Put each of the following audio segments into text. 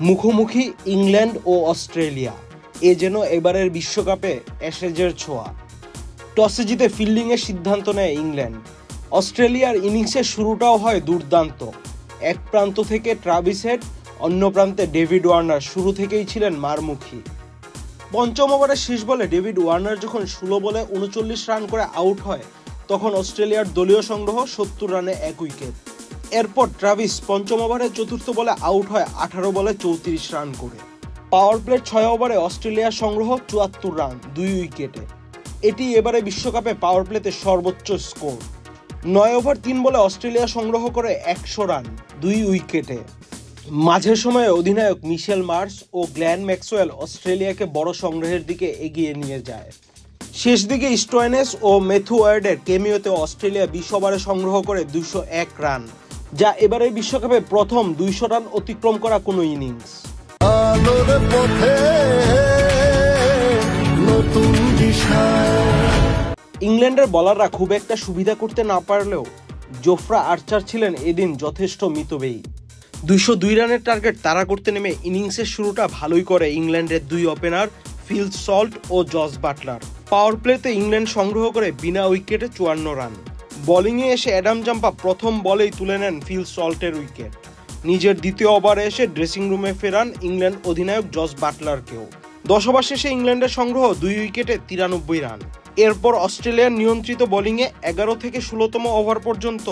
মুখোমুখি ইংল্যান্ড ও অস্ট্রেলিয়া, এ যেন এবারের বিশ্বকাপে অ্যাশেজের ছোঁয়া। টসে জিতে ফিল্ডিংয়ের সিদ্ধান্ত নেয় ইংল্যান্ড। অস্ট্রেলিয়ার ইনিংসের শুরুটাও হয় দুর্দান্ত। এক প্রান্ত থেকে ট্রাভিস হেড, অন্য প্রান্তে ডেভিড ওয়ার্নার শুরু থেকেই ছিলেন মারমুখী। পঞ্চম ওভারের শেষ বলে ডেভিড ওয়ার্নার যখন 16 বলে 39 রান করে আউট হয়, তখন অস্ট্রেলিয়ার দলীয় সংগ্রহ 70 রানে 1 উইকেট। এরপর ট্রাভিস পঞ্চম ওভারের চতুর্থ বলে আউট হয় 18 বলে 34 রান করে। পাওয়ার প্লের 6 ওভারে অস্ট্রেলিয়ার সংগ্রহ 74 রান, 2 উইকেটে। এটি এবারে বিশ্বকাপে পাওয়ার প্লেতে সর্বোচ্চ স্কোর। 9 ওভার 3 বলে অস্ট্রেলিয়া সংগ্রহ করে 100 রান, 2 উইকেটে। মাঝের সময়ে অধিনায়ক মিশেল মার্শ ও গ্ল্যান ম্যাক্সওয়েল অস্ট্রেলিয়াকে বড় সংগ্রহের দিকে এগিয়ে নিয়ে যায়। শেষ দিকে স্টোয়নেস ও ম্যাথু ওয়ার্ডের কেমিওতে অস্ট্রেলিয়া 20 ওভারে সংগ্রহ করে 201 রান, যা এবারের বিশ্বকাপে প্রথম 200 রান অতিক্রম করা কোনো ইনিংস। ইংল্যান্ডের বলাররা খুব একটা সুবিধা করতে না পারলেও জোফরা আর্চার ছিলেন এদিন যথেষ্ট মিতব্যয়ী। 202 রানের টার্গেট তাড়া করতে নেমে ইনিংসের শুরুটা ভালোই করে ইংল্যান্ডের 2 ওপেনার ফিল সল্ট ও জস বাটলার। পাওয়ার প্লেতে ইংল্যান্ড সংগ্রহ করে বিনা উইকেটে 54 রান। বোলিংয়ে এসে অ্যাডাম জাম্পা প্রথম বলেই তুলে নেন ফিল সল্টের উইকেট। নিজের দ্বিতীয় ওভারে এসে ড্রেসিং রুমে ফেরান ইংল্যান্ড অধিনায়ক জস বাটলারকেও। 10 ওভার শেষে ইংল্যান্ডের সংগ্রহ 2 উইকেটে 93 রান। এরপর অস্ট্রেলিয়ার নিয়ন্ত্রিত বোলিংয়ে 11 থেকে 16তম ওভার পর্যন্ত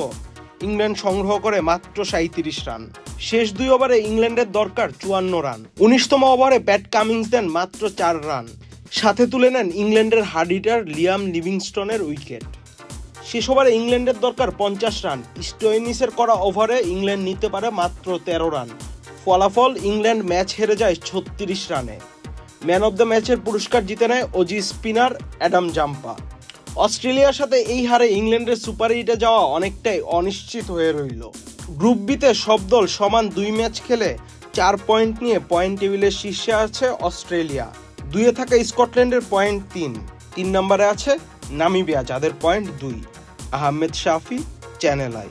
ইংল্যান্ড সংগ্রহ করে মাত্র 37 রান। শেষ 2 ওভারে ইংল্যান্ডের দরকার 54 রান। 19তম ওভারে প্যাট কামিন্স দেন মাত্র 4 রান। সাথে তুলে নেন ইংল্যান্ডের হার্ড হিটার লিয়াম লিভিংস্টনের উইকেট। শেষ ওভারে ইংল্যান্ডের দরকার 50 রান। স্টোয়নিসের করা ওভারে ইংল্যান্ড নিতে পারে মাত্র 13 রান। ফলাফল ইংল্যান্ড ম্যাচ হেরে যায় 36 রানে। ম্যান অব দ্য ম্যাচের পুরস্কার জিতে নেয় অজি স্পিনার অ্যাডাম জাম্পা। অস্ট্রেলিয়ার সাথে এই হারে ইংল্যান্ডের সুপার 8-এ যাওয়া অনেকটাই অনিশ্চিত হয়ে রইল। গ্রুপ বিতে সব দল সমান 2 ম্যাচ খেলে 4 পয়েন্ট নিয়ে পয়েন্ট টেবিলের শীর্ষে আছে অস্ট্রেলিয়া। 2-এ থাকা স্কটল্যান্ডের পয়েন্ট 3 নম্বরে আছে নামিবিয়া, যাদের point 2। Ahmed Shafi, channel I.